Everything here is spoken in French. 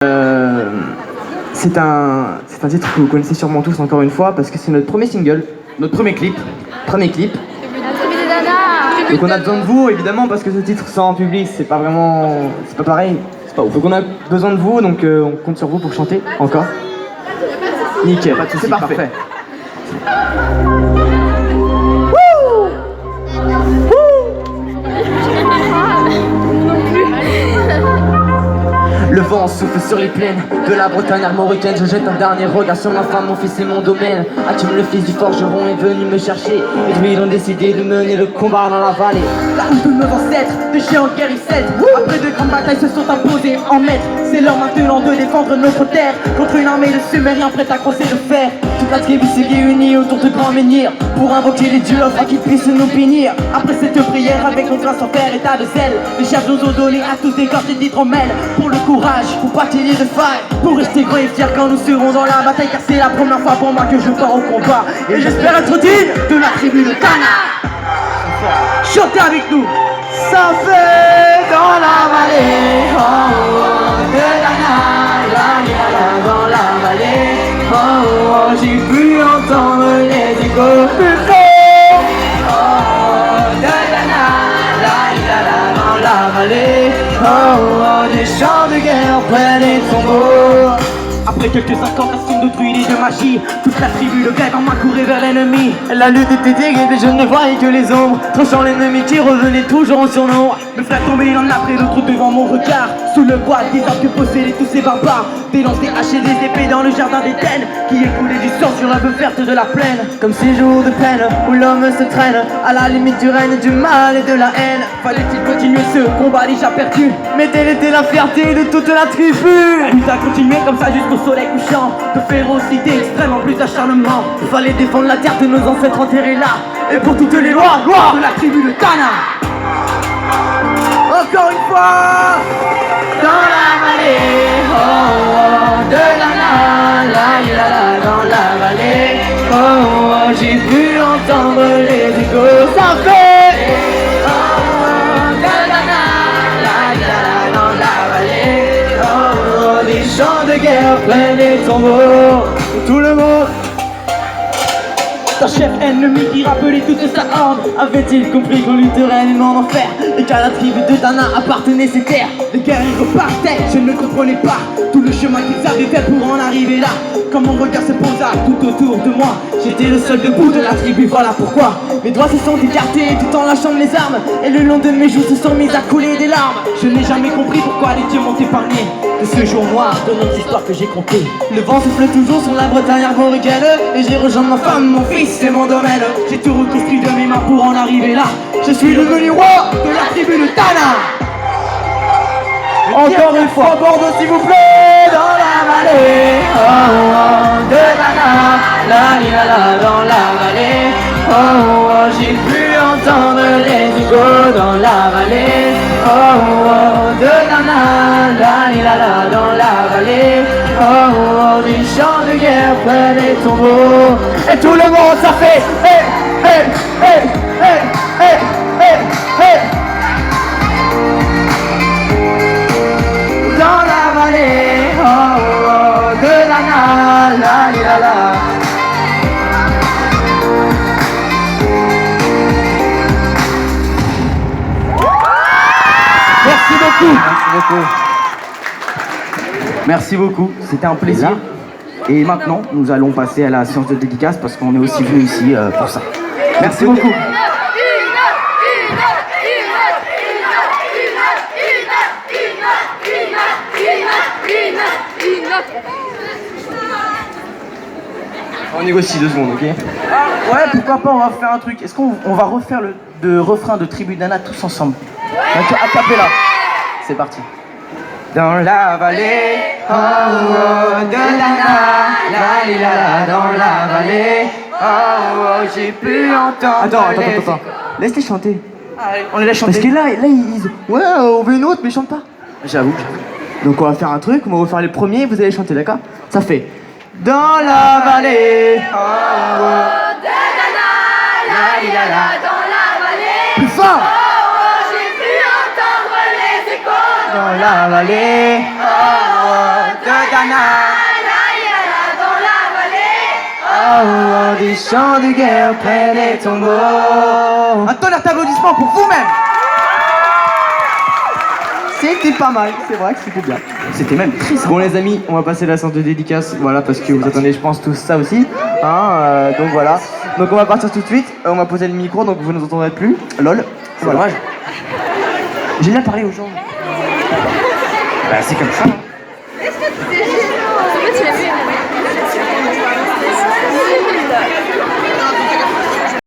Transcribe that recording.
C'est un titre que vous connaissez sûrement tous encore une fois parce que c'est notre premier single, notre premier clip. Donc on a besoin de vous évidemment parce que ce titre sans public c'est pas pareil, c'est pas ouf. Donc on a besoin de vous, donc on compte sur vous pour chanter encore. Nickel, pas de soucis, c'est parfait. Le vent souffle sur les plaines de la Bretagne armoricaine. Je jette un dernier regard sur ma femme, mon fils et mon domaine. Hakim, le fils du forgeron, est venu me chercher. Et puis ils ont décidé de mener le combat dans la vallée. Là où tous nos ancêtres, de géants guerriers celtes, après de grandes batailles se sont imposés en maîtres. C'est l'heure maintenant de défendre notre terre contre une armée de Sumériens prête à crosser le fer. Toute la tribu s'est réunie autour de grands menhirs pour invoquer les dieux afin qu'ils puissent nous bénir. Après cette prière avec notre grâce en faire état de zèle, les chefs nous ont donné à tous des corps d'hydromel. Pour le courage, pour pas qu'il y ait de faille, pour rester grands et fiers quand nous serons dans la bataille. Car c'est la première fois pour moi que je pars au combat et j'espère être digne de la tribu de Tana. Chantez avec nous. Ça fait dans la vallée, oh, oh, de la dans la vallée, oh, oh, j'ai pu entendre les échos plus forts, oh, oh, de la dans la vallée, oh, oh, des chants de guerre près des tombeaux. Après quelques incantations de druides et de magie, toute la tribu de guerre en main courait vers l'ennemi. La lutte était terrible et je ne voyais que les ombres, tranchant l'ennemi qui revenait toujours en surnom. Me faire tomber l'un après l'autre devant mon regard, sous le poids des armes que possédaient tous ces barbares. Des lances, des haches et des épées dans le jardin d'Éden, qui écoulait du sang sur la beuh verte de la plaine. Comme ces jours de peine où l'homme se traîne à la limite du règne du mal et de la haine. Fallait-il continuer ce combat déjà perdu? Mais telle était la fierté de toute la tribu. La lutte a continué comme ça jusqu'au soleil couchant, de férocité extrême en plus d'acharnement. Il fallait défendre la terre de nos ancêtres enterrés là, et pour toutes les lois, gloire de la tribu de Tana. Encore une fois, dans la vallée, oh, oh, de la dans la vallée, oh, oh, j'ai pu entendre les échos, ça fait, oh, oh, de la dans la vallée, oh, oh, des chants de guerre plein des tombeaux, tout le monde. Sa chef ennemi qui rappelait toute sa horde avait-il compris qu'on lutterait en enfer et qu'à la tribu de Tana appartenaient ces terres? Les guerriers repartaient, je ne comprenais pas tout le chemin qu'ils avaient fait pour en arriver là. Quand mon regard se posa tout autour de moi, j'étais le seul debout de la tribu, voilà pourquoi mes doigts se sont écartés tout en lâchant mes armes, et le long de mes joues se sont mis à couler des larmes. Je n'ai jamais compris pourquoi les dieux m'ont épargné de ce jour noir de notre histoire que j'ai compté. Le vent souffle toujours sur la Bretagne armoricaine, et j'ai rejoint ma femme, mon fils, c'est mon domaine. J'ai tout reconstruit de mes mains pour en arriver là. Je suis devenu roi de la tribu de Tana. Encore une fois, Bordeaux s'il vous plaît, dans la vallée, oh, oh, de la dans la vallée, oh, oh, j'ai pu entendre les échos dans la vallée, oh, oh, de la dans la vallée, oh, oh, des chants de guerre près des tombeaux. Et tout le monde ça fait, hey, hey, hey, hey, hey, hey, hey. Dans la vallée, oh, oh, de la. Merci beaucoup. Merci beaucoup, c'était un plaisir. Et maintenant, nous allons passer à la séance de dédicace parce qu'on est aussi venu ici pour ça. Merci beaucoup. On négocie 2 secondes, ok? Ouais, pourquoi pas, on va faire un truc. Est-ce qu'on va refaire le refrain de Tribu Dana tous ensemble? Donc, a cappella. C'est parti. Dans la vallée, oh, oh, de la dans la vallée, oh, oh, j'ai pu entendre. Attends. Laisse-les chanter. Allez, on les laisse chanter. Parce que là, ils disent, ouais, on veut une autre, mais ils chantent pas. J'avoue. Donc on va faire un truc, on va refaire les premiers, vous allez chanter, d'accord? Ça fait dans la vallée, oh, oh, de la dans la vallée, plus fort. Oh, oh, j'ai pu entendre les échos. dans la vallée. Oh, oh, de Ghana. Oh, des chants de guerre près des tombeaux. Un tonnerre d'applaudissements pour vous-même. C'était pas mal, c'est vrai que c'était bien. C'était même triste. Bon les amis, on va passer la séance de dédicace, voilà, parce que vous attendez je pense tous ça aussi. Hein, donc voilà. Donc on va partir tout de suite, on va poser le micro, donc vous ne nous entendrez plus. Lol, c'est dommage. J'ai bien parlé aux gens. Bah c'est comme ça. Hein.